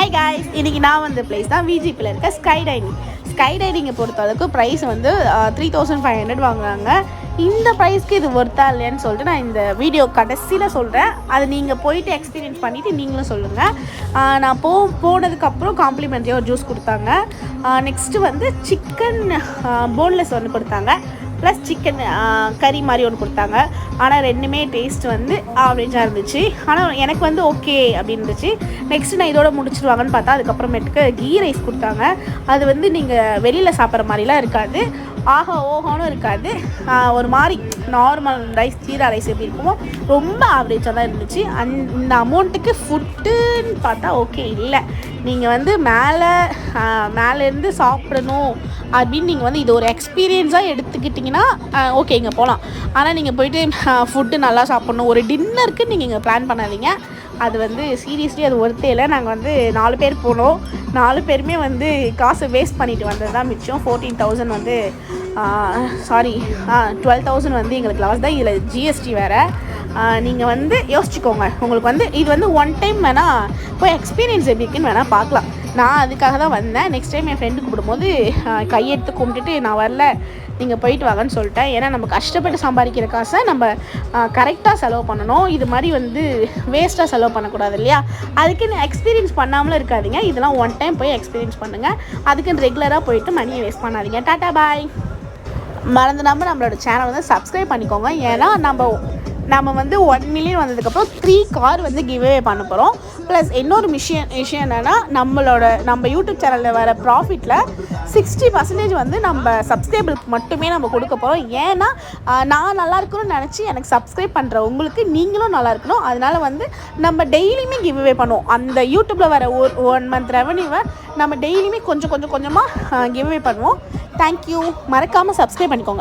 Hi guys, இன்றைக்கி நான் வந்த பிளேஸ் தான் விஜிபியில் இருக்க ஸ்கை டைனிங்கை பொறுத்த அளவுக்கு ப்ரைஸ் வந்து 3500 வாங்குறாங்க. இந்த ப்ரைஸ்க்கு இது ஒர்த்தா இல்லையான்னு சொல்லிட்டு நான் இந்த வீடியோ கடைசியில் சொல்கிறேன். அது நீங்கள் போயிட்டு எக்ஸ்பீரியன்ஸ் பண்ணிவிட்டு நீங்களும் சொல்லுங்கள். நான் போனதுக்கப்புறம் காம்ப்ளிமெண்ட்ரியாக ஒரு ஜூஸ் கொடுத்தாங்க. நெக்ஸ்ட்டு வந்து சிக்கன் போன்லெஸ் ஒன்று கொடுத்தாங்க, ப்ளஸ் சிக்கன் கறி மாதிரி ஒன்று கொடுத்தாங்க. ஆனால் ரெண்டுமே டேஸ்ட் வந்து ஆவரேஜாக இருந்துச்சு. ஆனால் எனக்கு வந்து ஓகே அப்படின்னு இருந்துச்சு. நெக்ஸ்ட்டு நான் இதோட முடிச்சிடுவாங்கன்னு பார்த்தா அதுக்கப்புறமேட்டுக்கு கீ ரைஸ் கொடுத்தாங்க. அது வந்து நீங்கள் வெளியில் சாப்பிட்ற மாதிரிலாம் இருக்காது, ஆஹா ஓஹோன்னு இருக்காது. ஒரு மாதிரி நார்மல் ரைஸ், ஜீரா ரைஸ் எப்படி இருக்குமோ ரொம்ப ஆவரேஜாக தான் இருந்துச்சு. இந்த அமௌண்ட்டுக்கு ஃபுட்டுன்னு பார்த்தா ஓகே இல்லை. நீங்கள் வந்து மேலேருந்து சாப்பிடணும் அப்படின்னு நீங்கள் வந்து இது ஒரு எக்ஸ்பீரியன்ஸாக எடுத்துக்கிட்டிங்கன்னா ஓகே இங்கே போகலாம். ஆனால் நீங்கள் போயிட்டு ஃபுட்டு நல்லா சாப்பிட்ணும் ஒரு டின்னருக்கு நீங்கள் இங்கே பிளான் பண்ணாதீங்க. அது வந்து சீரியஸ்லி அது ஒர்த்தே இல்லை. நாங்கள் வந்து 4 பேர் போனோம். 4 பேருமே வந்து காசு வேஸ்ட் பண்ணிட்டு வந்தது தான் மிச்சம். 14,000 வந்து 12,000 வந்து எங்களுக்கு லாஸ் தான். இதில் ஜிஎஸ்டி வேறு. நீங்கள் வந்து யோசிச்சுக்கோங்க. உங்களுக்கு வந்து இது வந்து ஒன் டைம் வேணால் போய் எக்ஸ்பீரியன்ஸ் எப்படி இருக்குன்னு வேணால் பார்க்கலாம். நான் அதுக்காக தான் வந்தேன். நெக்ஸ்ட் டைம் என் ஃப்ரெண்டு கூப்பிடும்போது கையெடுத்து கும்பிட்டுட்டு நான் வரல, நீங்கள் போயிட்டு வாங்கன்னு சொல்லிட்டேன். ஏன்னா நம்ம கஷ்டப்பட்டு சம்பாதிக்கிற காசை நம்ம கரெக்டாக செலவு பண்ணணும். இது மாதிரி வந்து வேஸ்ட்டாக செலவு பண்ணக்கூடாது இல்லையா? அதுக்குன்னு எக்ஸ்பீரியன்ஸ் பண்ணாமலும் இருக்காதிங்க. இதெல்லாம் ஒன் டைம் போய் எக்ஸ்பீரியன்ஸ் பண்ணுங்கள். அதுக்குன்னு ரெகுலராக போயிட்டு மணியை வேஸ்ட் பண்ணாதீங்க. டாட்டா பாய். மறந்துடாமல் நம்மளோட சேனல் வந்து சப்ஸ்கிரைப் பண்ணிக்கோங்க. ஏன்னா நம்ம வந்து 1 மில்லியன் வந்ததுக்கப்புறம் 3 கார் வந்து கிவ்அவே பண்ண போகிறோம். ப்ளஸ் இன்னொரு விஷயம் என்னென்னா நம்ம யூடியூப் சேனலில் வர ப்ராஃபிட்டில் 60% வந்து நம்ம சப்ஸ்கிரைபருக்கு மட்டுமே நம்ம கொடுக்க போகிறோம். ஏன்னா நான் நல்லா இருக்கணும்னு நினச்சி எனக்கு சப்ஸ்கிரைப் பண்ணுற உங்களுக்கு நீங்களும் நல்லா இருக்கணும். அதனால் வந்து நம்ம டெய்லியுமே கிவ்அவே பண்ணுவோம். அந்த யூடியூப்பில் வர 1 மந்த் ரெவன்யூவை நம்ம டெய்லியுமே கொஞ்சமாக கிவ்அவே பண்ணுவோம். தேங்க்யூ. மறக்காமல் சப்ஸ்கிரைப் பண்ணிக்கோங்க.